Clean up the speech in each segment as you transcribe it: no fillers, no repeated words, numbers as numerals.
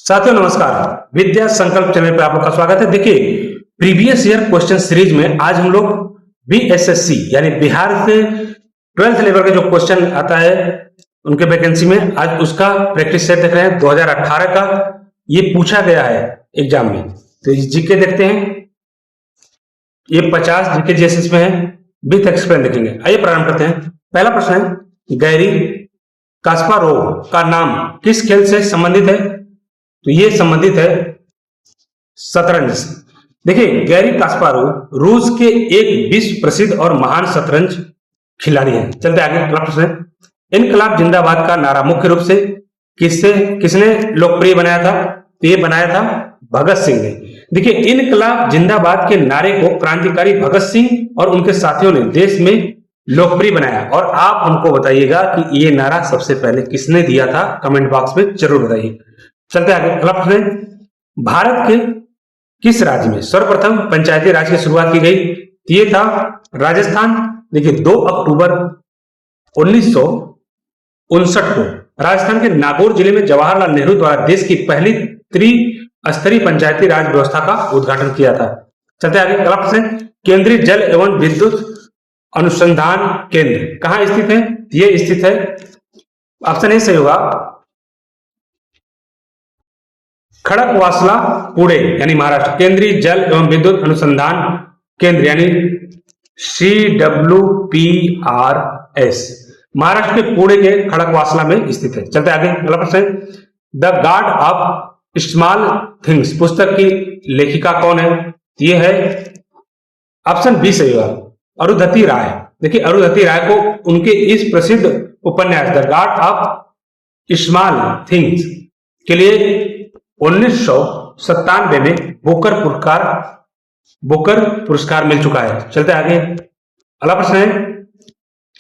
साथियों नमस्कार, विद्या संकल्प चैनल पर आप लोग का स्वागत है। देखिए, प्रीवियस ईयर क्वेश्चन सीरीज में आज हम लोग बीएसएससी यानी बिहार से 12th लेवल का जो क्वेश्चन आता है उनके वैकेंसी में, आज उसका प्रैक्टिस सेट देख रहे हैं। 2018 का ये पूछा गया है एग्जाम में। तो जीके देखते हैं, ये 50 जीके जीएसएस में है, विथ एक्सप्लेन देखेंगे। आइए प्रारंभ करते हैं। पहला प्रश्न है, गैरी कास्पारोव का नाम किस खेल से संबंधित है? तो ये संबंधित है शतरंज से। देखिए, गैरी कास्पारोव रूस के एक विश्व प्रसिद्ध और महान शतरंज खिलाड़ी हैं। चलते आगे। अगला प्रश्न है, इनकलाब जिंदाबाद का नारा मुख्य रूप से किसने लोकप्रिय बनाया था? तो ये बनाया था भगत सिंह ने। देखिए, इनकलाब जिंदाबाद के नारे को क्रांतिकारी भगत सिंह और उनके साथियों ने देश में लोकप्रिय बनाया। और आप हमको बताइएगा कि ये नारा सबसे पहले किसने दिया था? कमेंट बॉक्स में जरूर बताइए। चलते आगे। अगला प्रश्न है, भारत के किस राज्य में सर्वप्रथम पंचायती राज की शुरुआत की गई? ये था राजस्थान। देखिए, 2 अक्टूबर 1959 को राजस्थान के नागौर जिले में जवाहरलाल नेहरू द्वारा देश की पहली त्रिस्तरीय पंचायती राज व्यवस्था का उद्घाटन किया था। चलते आगे। अगला प्रश्न है, केंद्रीय जल एवं विद्युत अनुसंधान केंद्र कहां स्थित है? ये स्थित है, ऑप्शन ए सही होगा, खड़कवासला पुणे यानी महाराष्ट्र। केंद्रीय जल एवं विद्युत अनुसंधान केंद्र यानी CWPRS महाराष्ट्र के पुणे के खड़कवासला में स्थित है। चलते आगे। अगला प्रश्न है, the God of small things पुस्तक की लेखिका कौन है? ये है ऑप्शन बी सही होगा, अरुंधति राय। देखिए, अरुंधति राय को उनके इस प्रसिद्ध उपन्यास the God of small things के लिए 1997 में बुकर पुरस्कार मिल चुका है। चलते आगे। अगला प्रश्न है,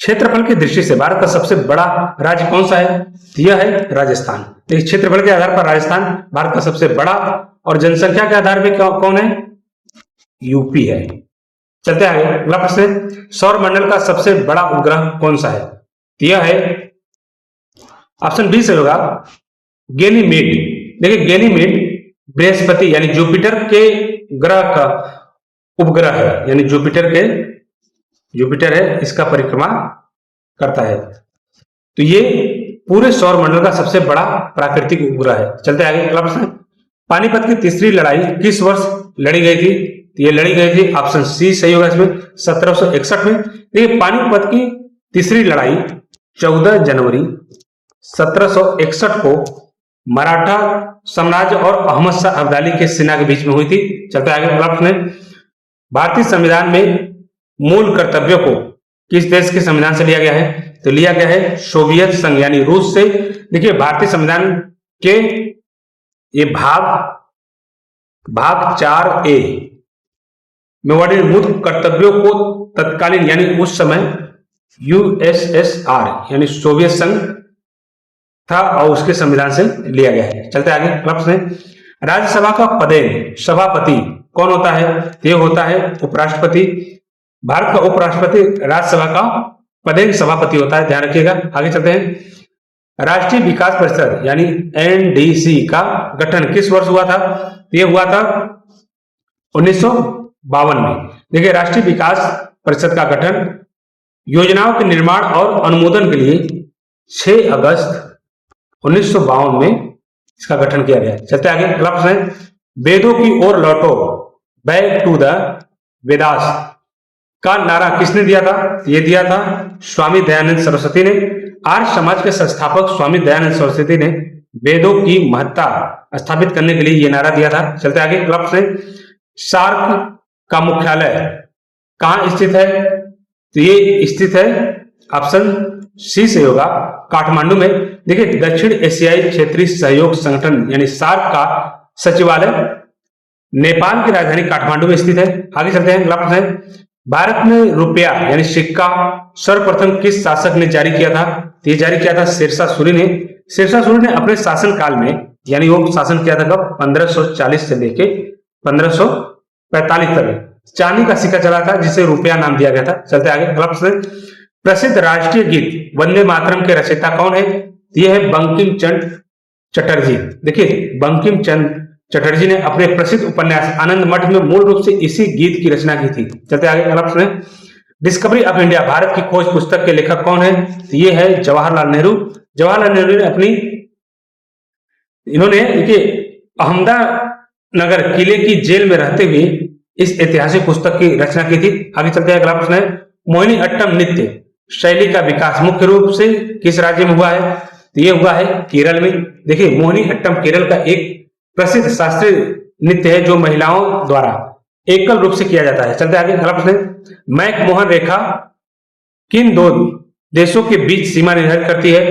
क्षेत्रफल की दृष्टि से भारत का सबसे बड़ा राज्य कौन सा है? यह है राजस्थान। देखिए, क्षेत्रफल के आधार पर राजस्थान भारत का सबसे बड़ा, और जनसंख्या के आधार पर कौन है? यूपी है। चलते आगे। अगला प्रश्न है, सौरमंडल का सबसे बड़ा उपग्रह कौन सा है? यह है ऑप्शन बी से होगा, गैनीमेड। देखिए, गैनीमेड बृहस्पति यानी जुपिटर के ग्रह का उपग्रह है, यानी जुपिटर है, इसका परिक्रमा करता है। तो ये पूरे सौरमंडल का सबसे बड़ा प्राकृतिक उपग्रह है। चलते आगे। अगला प्रश्न, पानीपत की तीसरी लड़ाई किस वर्ष लड़ी गई थी? तो ये लड़ी गई थी, ऑप्शन सी सही होगा इसमें, 1761 में। देखिए, पानीपत की तीसरी लड़ाई 14 जनवरी 1761 को मराठा साम्राज्य और अहमद शाह अब्दाली के सेना के बीच में हुई थी। चलते आगे। अगला प्रश्न है, भारतीय संविधान में मूल कर्तव्यों को किस देश के संविधान से लिया गया है? तो लिया गया है सोवियत संघ यानी रूस से। देखिए, भारतीय संविधान के ये भाग 4A में वर्णित मूल कर्तव्यों को तत्कालीन यानी उस समय USSR यानी सोवियत संघ था और उसके संविधान से लिया गया है। चलते आगे। अगला प्रश्न है, राज्यसभा का पदेन सभापति कौन होता है? ये होता है उपराष्ट्रपति। भारत का उपराष्ट्रपति राज्यसभा का पदेन सभापति होता है, ध्यान रखिएगा। आगे चलते हैं, राष्ट्रीय विकास परिषद यानी NDC का गठन किस वर्ष हुआ था? ये हुआ था 1952 में। देखिए, राष्ट्रीय विकास परिषद का गठन योजनाओं के निर्माण और अनुमोदन के लिए 6 अगस्त 1952 में इसका गठन किया गया। चलते आगे। अगला प्रश्न है, वेदों की ओर लौटो, बैक टू द वेदास का नारा किसने दिया था? ये दिया था स्वामी दयानंद सरस्वती ने। आर्य समाज के संस्थापक स्वामी दयानंद सरस्वती ने वेदों की महत्ता स्थापित करने के लिए ये नारा दिया था। चलते आगे। अगला प्रश्न है, सार्क का मुख्यालय कहां स्थित है? तो ये स्थित है, ऑप्शन सी से होगा, काठमांडू में। देखिए, दक्षिण एशियाई क्षेत्रीय सहयोग संगठन यानी सार्क का सचिवालय नेपाल की राजधानी काठमांडू में स्थित है। आगे चलते हैं। अगला प्रश्न है, भारत में रुपया यानी सिक्का सर्वप्रथम किस शासक ने जारी किया था? ये जारी किया था शेरशाह सूरी ने। शेरशाह सूरी ने अपने शासन काल में, यानी वो शासन किया था कब? 1540 से लेके 1545 तक चांदी का सिक्का चला था, जिसे रुपया नाम दिया गया था। चलते आगे। अगला प्रश्न, प्रसिद्ध राष्ट्रीय गीत वंदे मातरम के रचयिता कौन है? यह है बंकिम चंद्र चटर्जी। देखिए बंकिम चंद्र चटर्जी ने अपने प्रसिद्ध उपन्यास आनंद मठ में मूल रूप से इसी गीत की रचना की थी। चलते आगे अगला प्रश्न है, डिस्कवरी ऑफ इंडिया भारत की खोज पुस्तक के लेखक कौन है? तो ये है जवाहरलाल नेहरू। जवाहरलाल नेहरू ने इन्होंने देखिए अहमदानगर किले की जेल में रहते हुए इस ऐतिहासिक पुस्तक की रचना की थी। आगे चलते हैं, अगला प्रश्न है, मोहिनी अट्टम नृत्य शैली का विकास मुख्य रूप से किस राज्य में हुआ है? तो ये हुआ है केरल में। देखिए मोहिनी अट्टम केरल का एक प्रसिद्ध शास्त्रीय नृत्य है जो महिलाओं द्वारा एकल रूप से किया जाता है। चलते आगे, अगला प्रश्न है, मैकमोहन रेखा किन दो देशों के बीच सीमा निर्धारित करती है?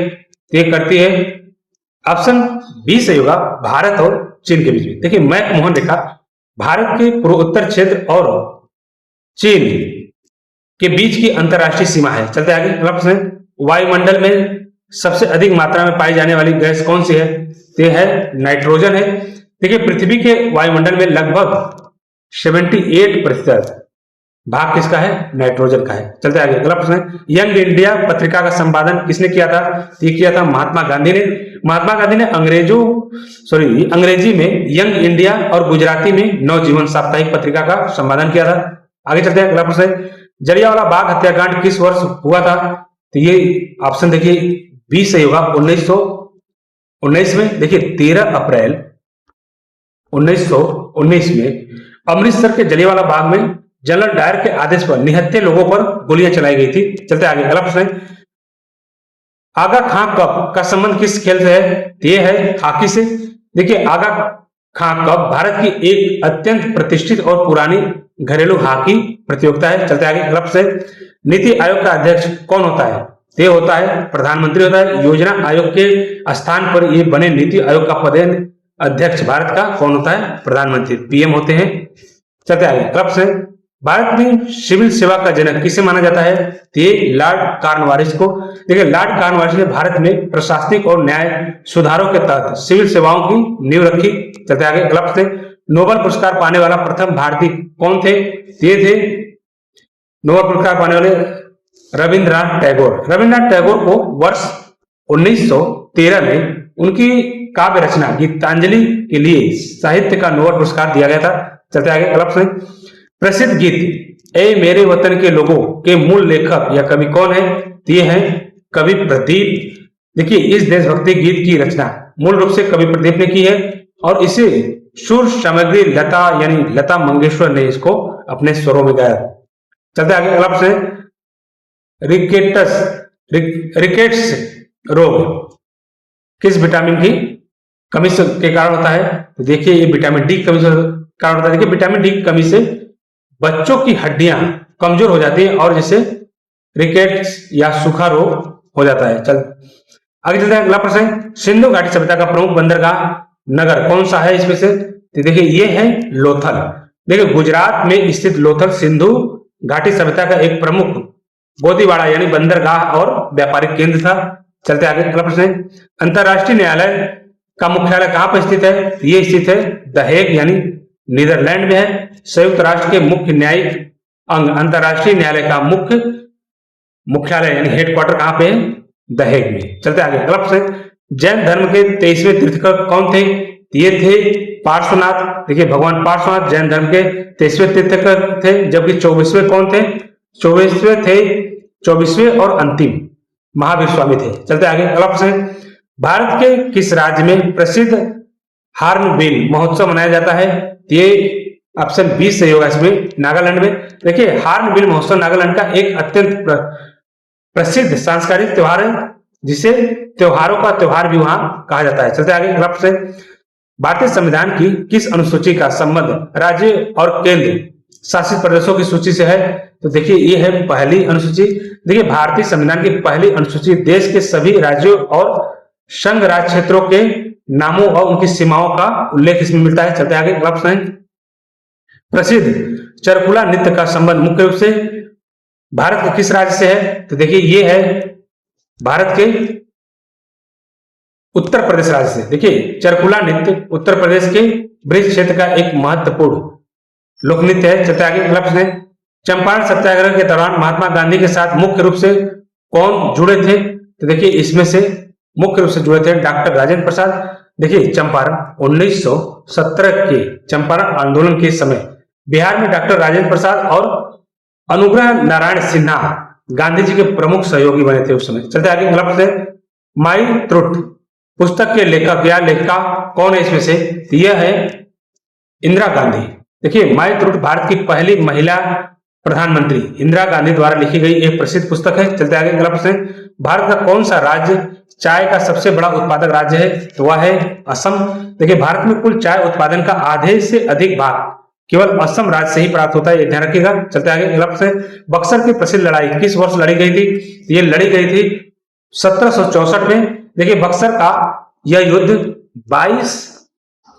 ये करती है ऑप्शन बी सही होगा, भारत और चीन के बीच में। देखिए मैकमोहन रेखा भारत के पूर्वोत्तर क्षेत्र और चीन के बीच की अंतरराष्ट्रीय सीमा है। चलते आगे, अगला प्रश्न है, वायुमंडल में सबसे अधिक मात्रा में पाई जाने वाली गैस कौन सी है? ये है नाइट्रोजन है। देखिए पृथ्वी के वायुमंडल में लगभग 78% भाग किसका है? नाइट्रोजन का है। चलते आगे, अगला प्रश्न है, यंग इंडिया पत्रिका का संपादन किसने किया था? ये किया था महात्मा गांधी ने। महात्मा गांधी ने अंग्रेजी में यंग इंडिया और गुजराती में नवजीवन साप्ताहिक पत्रिका का संपादन किया था। आगे चलते हैं, अगला प्रश्न है, जलियांवाला बाग हत्याकांड किस वर्ष हुआ था? तो ये ऑप्शन देखिए 20 सही होगा, 1919 में। देखिए 13 अप्रैल 1919 में अमृतसर के जलियांवाला बाग में जनरल डायर के आदेश पर निहत्थे लोगों पर गोलियां चलाई गई थी। चलते आगे, अगला प्रश्न है, आगा खां कप का संबंध किस खेल से है? ये है हॉकी से। देखिए आगा खां कप भारत की एक अत्यंत प्रतिष्ठित और पुरानी घरेलू हॉकी प्रतियोगिता है। चलते आगे, अगला प्रश्न है, नीति आयोग का अध्यक्ष कौन होता है? ये होता है प्रधानमंत्री होता है। योजना आयोग के स्थान पर ये बने नीति आयोग का पद अध्यक्ष भारत का कौन होता है? प्रधानमंत्री, पीएम होते हैं। चलते आगे, अगला प्रश्न है, भारत में सिविल सेवा का जनक किसे माना जाता है? ये लॉर्ड कॉर्नवालिस को। देखिए लॉर्ड कॉर्नवालिस ने भारत में प्रशासनिक और न्याय सुधारों के तहत सिविल सेवाओं की नींव रखी। चलते आगे, अगला प्रश्न, नोबेल पुरस्कार पाने वाला प्रथम भारतीय कौन थे? ये थे नोबेल पुरस्कार पाने वाले रविंद्रनाथ टैगोर। रविंद्रनाथ टैगोर को वर्ष 1913 में उनकी काव्य रचना गीतांजलि के लिए साहित्य का नोबेल पुरस्कार दिया गया था। चलते आगे, अगला प्रश्न, प्रसिद्ध गीत ए मेरे वतन के लोगों के मूल लेखक या कवि कौन है? ये है कवि प्रदीप। देखिए इस देशभक्ति गीत की रचना मूल रूप से कवि प्रदीप ने की है और इसे सुर सामग्री लता यानी लता मंगेशकर ने इसको अपने स्वरों में गाया। चलते आगे, अगला प्रश्न, रिकेट्स रोग किस विटामिन की कमी के कारण होता है? तो देखिए ये विटामिन डी की कमी से कारण होता है। देखिए विटामिन डी की कमी से बच्चों की हड्डियां कमजोर हो जाती हैं और जिससे रिकेट्स या सूखा रोग हो जाता है। चल आगे चलते हैं, अगला प्रश्न, सिंधु घाटी सभ्यता का प्रमुख बंदरगाह नगर कौन सा है इसमें से? तो देखिए ये है लोथल। देखिए गुजरात में स्थित लोथल सिंधु घाटी सभ्यता का एक प्रमुख बोदीवाड़ा यानी बंदरगाह और व्यापारिक केंद्र था। चलते आगे, अगला प्रश्न, अंतरराष्ट्रीय न्यायालय का मुख्यालय कहां पर स्थित है? ये स्थित है द हेग यानी नीदरलैंड में है। संयुक्त राष्ट्र के मुख्य न्यायिक अंग अंतरराष्ट्रीय न्यायालय का मुख्यालय यानी हेडक्वार्टर कहां पे है? द हेग में। चलते आगे, अगला प्रश्न, जैन धर्म के 23वें तीर्थंकर कौन थे? ये थे पार्श्वनाथ। देखिए भगवान पार्श्वनाथ जैन धर्म के 23वें तीर्थंकर थे, जबकि 24वें कौन थे? 24वें और अंतिम महावीर स्वामी थे। चलते आगे, अगला प्रश्न, भारत के किस राज्य में प्रसिद्ध हार्नबिल महोत्सव मनाया जाता है? ये ऑप्शन 20 सही होगा इसमें, नागालैंड में। देखिए हार्नबिल महोत्सव नागालैंड का एक अत्यंत प्रसिद्ध सांस्कृतिक त्योहार है जिसे त्योहारों का त्योहार भी वहां कहा जाता है। चलते आगे, अगला प्रश्न, भारतीय संविधान की किस अनुसूची का संबंध राज्य और केंद्र शासित प्रदेशों की सूची से है? तो देखिए ये है पहली अनुसूची। देखिए भारतीय संविधान की पहली अनुसूची देश के सभी राज्यों और संघ राज्य क्षेत्रों के नामों और उनकी सीमाओं का उल्लेख इसमें मिलता है। चलते आगे, अगला प्रश्न, प्रसिद्ध चरकुला नृत्य का संबंध मुख्य रूप से भारत के किस राज्य से है? तो देखिए ये है भारत के उत्तर प्रदेश राज्य से। देखिए चरकुला नृत्य उत्तर प्रदेश के ब्रिज क्षेत्र का एक महत्वपूर्ण लोक नृत्य है। चलते आगे, अगला प्रश्न, चंपारण सत्याग्रह के दौरान महात्मा गांधी के साथ मुख्य रूप से कौन जुड़े थे? तो देखिए इसमें से मुख्य रूप से जुड़े थे डॉक्टर राजेंद्र प्रसाद। देखिए चंपारण 1917 के चंपारण आंदोलन के समय बिहार में डॉक्टर राजेंद्र प्रसाद और अनुग्रह नारायण सिन्हा गांधी जी के प्रमुख सहयोगी बने थे उस समय। चलते आगे अगला प्रश्न है, माई ट्रुथ पुस्तक के लेखक या लेखिका कौन है इसमें से? यह है इंदिरा गांधी। देखिए माई ट्रुथ भारत की पहली महिला प्रधानमंत्री इंदिरा गांधी द्वारा लिखी गई एक प्रसिद्ध पुस्तक है। चलते आगे अगला प्रश्न, भारत का कौन सा राज्य चाय का सबसे बड़ा उत्पादक राज्य है? तो वह है असम। देखिए भारत में कुल चाय उत्पादन का आधे से अधिक भाग केवल असम राज्य से ही प्राप्त होता है, ये ध्यान रखिएगा। चलते आगे अगला प्रश्न, बक्सर की प्रसिद्ध लड़ाई किस वर्ष लड़ी गई थी? ये लड़ी गई थी 1764 में। देखिए बक्सर का यह युद्ध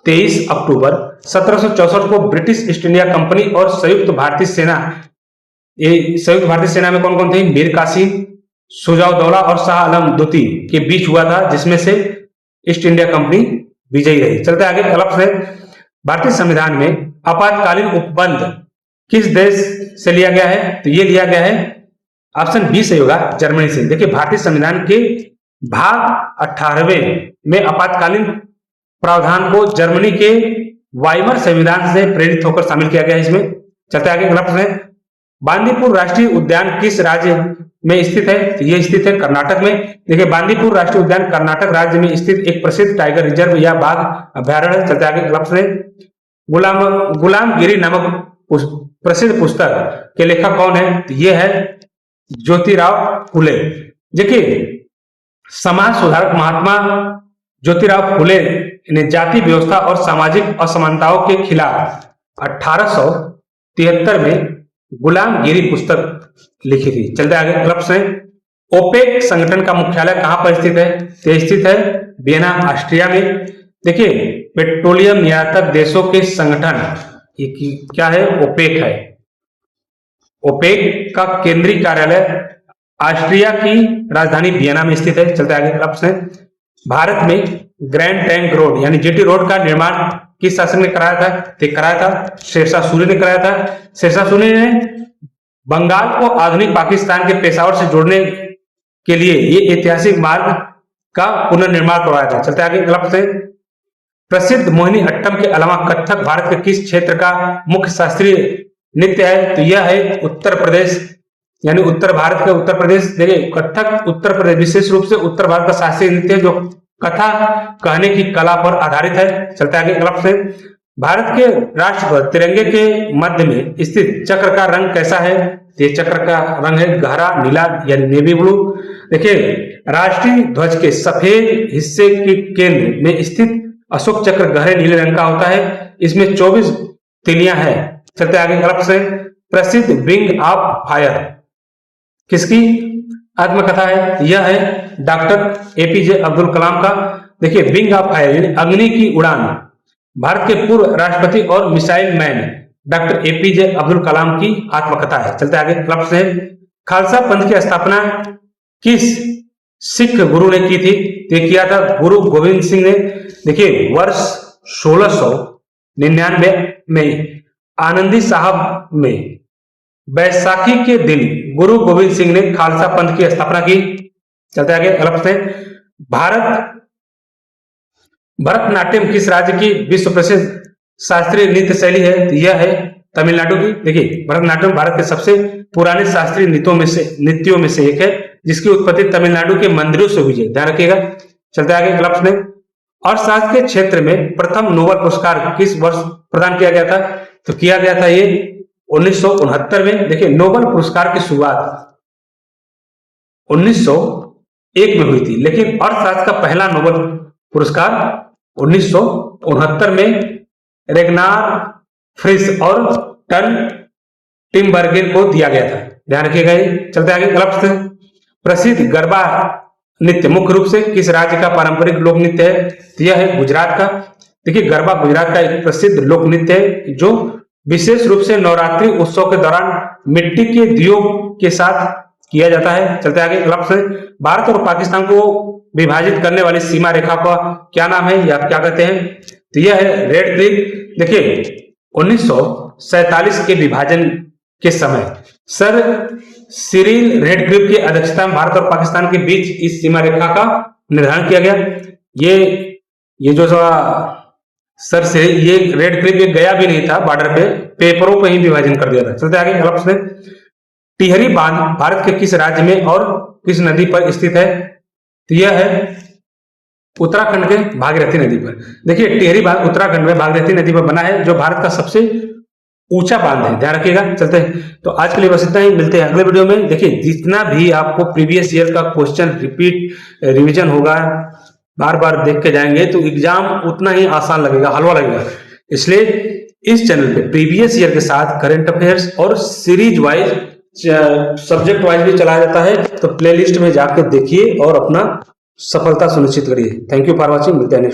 23 अक्टूबर 1764 को ब्रिटिश ईस्ट इंडिया कंपनी और संयुक्त भारतीय सेना, ये संयुक्त भारतीय सेना में कौन कौन थे? मीर कासिम, सुजाउद्दौला और शाह आलम द्वितीय के बीच हुआ था, जिसमें से ईस्ट इंडिया कंपनी विजयी रही। चलते आगे अगला प्रश्न, भारतीय संविधान में आपातकालीन उपबंध किस देश से लिया गया है? तो ये लिया गया है ऑप्शन बी से होगा, जर्मनी से। देखिए भारतीय संविधान के भाग 18वें में आपातकालीन प्रावधान को जर्मनी के वाइमर संविधान से प्रेरित होकर शामिल किया गया है इसमें। चलते आगे अगला प्रश्न, बांदीपुर राष्ट्रीय उद्यान किस राज्य में स्थित है? तो ये स्थित है कर्नाटक में। देखिए बांदीपुर राष्ट्रीय उद्यान कर्नाटक राज्य में स्थित एक प्रसिद्ध टाइगर रिजर्व या बाघ अभ्यारण्य है। चलते आगे अगला प्रश्न, गुलामगिरी नामक प्रसिद्ध पुस्तक के लेखक कौन है? तो ये है ज्योतिराव फुले। देखिए समाज सुधारक महात्मा ज्योतिराव फुले ने जाति व्यवस्था और सामाजिक असमानताओं के खिलाफ 1873 में गुलामगिरी पुस्तक लिखी थी। चलते आगे अगला प्रश्न, ओपेक संगठन का मुख्यालय कहां पर स्थित है? तो स्थित है वियना ऑस्ट्रिया में। देखिए पेट्रोलियम निर्यातक देशों के संगठन क्या है? ओपेक है। ओपेक का केंद्रीय कार्यालय ऑस्ट्रिया की राजधानी वियना में स्थित है। चलते आगे अगला प्रश्न, भारत में ग्रैंड ट्रंक रोड यानी जीटी रोड का निर्माण किस शासक ने कराया था? तो कराया था शेरशाह सूरी ने कराया था। शेरशाह सूरी ने बंगाल को आधुनिक पाकिस्तान के पेशावर से जोड़ने के लिए ये ऐतिहासिक मार्ग का पुनर्निर्माण करवाया था। चलते आगे अगला प्रश्न, प्रसिद्ध मोहिनी अट्टम के अलावा कथक भारत के किस क्षेत्र का मुख्य शास्त्रीय नृत्य है? तो यह है उत्तर प्रदेश यानी उत्तर भारत के उत्तर प्रदेश। देखिए कथक उत्तर प्रदेश विशेष रूप से उत्तर भारत का शास्त्रीय नृत्य जो कथा कहने की कला पर आधारित है। चलते आगे अगला प्रश्न, भारत के राष्ट्रध्वज तिरंगे के मध्य में स्थित चक्र का रंग कैसा है? ये चक्र का रंग है गहरा नीला यानी नेवी ब्लू। देखिए राष्ट्रीय ध्वज के सफेद हिस्से के केंद्र में स्थित अशोक चक्र गहरे नीले रंग का होता है, इसमें 24 तिलियां हैं। चलते आगे अगला प्रश्न, प्रसिद्ध विंग ऑफ फायर किसकी आत्मकथा है? यह है डॉक्टर एपीजे अब्दुल कलाम का। देखिए विंग ऑफ फायर अग्नि की उड़ान भारत के पूर्व राष्ट्रपति और missile man doctor APJ Abdul Kalam की आत्मकथा है। चलते आगे अगला प्रश्न है, खालसा पंथ की स्थापना किस सिख गुरु ने की थी? तो किया था गुरु गोविंद सिंह ने। देखिए वर्ष 1699 में आनंदी साहब में बैसाखी के दिन गुरु गोविंद सिंह ने खालसा पंथ की स्थापना की। चलते आगे अगला प्रश्न, भरतनाट्यम किस राज्य की विश्व प्रसिद्ध शास्त्रीय नृत्य शैली है? यह है तमिलनाडु की। देखिए भरतनाट्यम भारत के सबसे पुराने शास्त्रीय नृत्यों में से एक है, जिसकी उत्पत्ति तमिलनाडु के मंदिरों से हुई है, ध्यान रखिएगा। चलते आगे अगला प्रश्न, अर्थशास्त्र के क्षेत्र में प्रथम नोबेल पुरस्कार किस वर्ष प्रदान किया गया था? तो किया गया था ये 1969 में। देखिए नोबेल पुरस्कार की शुरुआत 1901 में हुई थी, लेकिन अर्थशास्त्र का पहला नोबेल पुरस्कार 1969 में रेगनार फ्रिस और टन टिम्बर्गेन को दिया गया था, ध्यान रखिएगा ये। चलते आगे अगला प्रश्न, प्रसिद्ध गरबा नृत्य मुख्य रूप से किस राज्य का पारंपरिक लोक नृत्य है? तो यह है गुजरात का। देखिए गरबा गुजरात का एक प्रसिद्ध लोक नृत्य है जो विशेष रूप से नवरात्रि उत्सव के दौरान मिट्टी के दियों के साथ किया जाता है। चलते आगे अगला प्रश्न, भारत और पाकिस्तान को विभाजित करने वाली सीमा रेखा का क्या नाम है या क्या कहते हैं? तो यह है रेड क्लिफ। देखिए 1947 के विभाजन के समय सर सिरिल रेडक्लिफ की अध्यक्षता में भारत और पाकिस्तान के बीच इस सीमा रेखा का निर्धारण किया गया। ये जो सर से ये रेड क्लिप ये गया भी नहीं था बॉर्डर पे, पेपरों पे ही विभाजन कर दिया था। चलते आगे अगला प्रश्न। टिहरी बांध भारत के किस राज्य में और किस नदी पर स्थित है? तो यह है उत्तराखंड के भागीरथी नदी पर। देखिए टिहरी बांध उत्तराखंड में भागीरथी नदी पर बना है, जो भारत का सबसे ऊंचा बांध है, ध्यान रखिएगा। चलते हैं, तो आज के लिए बस इतना ही, मिलते हैं अगले वीडियो में। देखिए जितना भी आपको प्रीवियस ईयर का क्वेश्चन रिपीट रिवीजन होगा, बार बार देख के जाएंगे तो एग्जाम उतना ही आसान लगेगा, हलवा लगेगा। इसलिए इस चैनल पे प्रीवियस ईयर के साथ करंट अफेयर्स और सीरीज वाइज सब्जेक्ट वाइज भी चलाया जाता है, तो प्लेलिस्ट में जाकर देखिए और अपना सफलता सुनिश्चित करिए। थैंक यू फॉर वॉचिंग, मिलते हैं नेक्स्ट।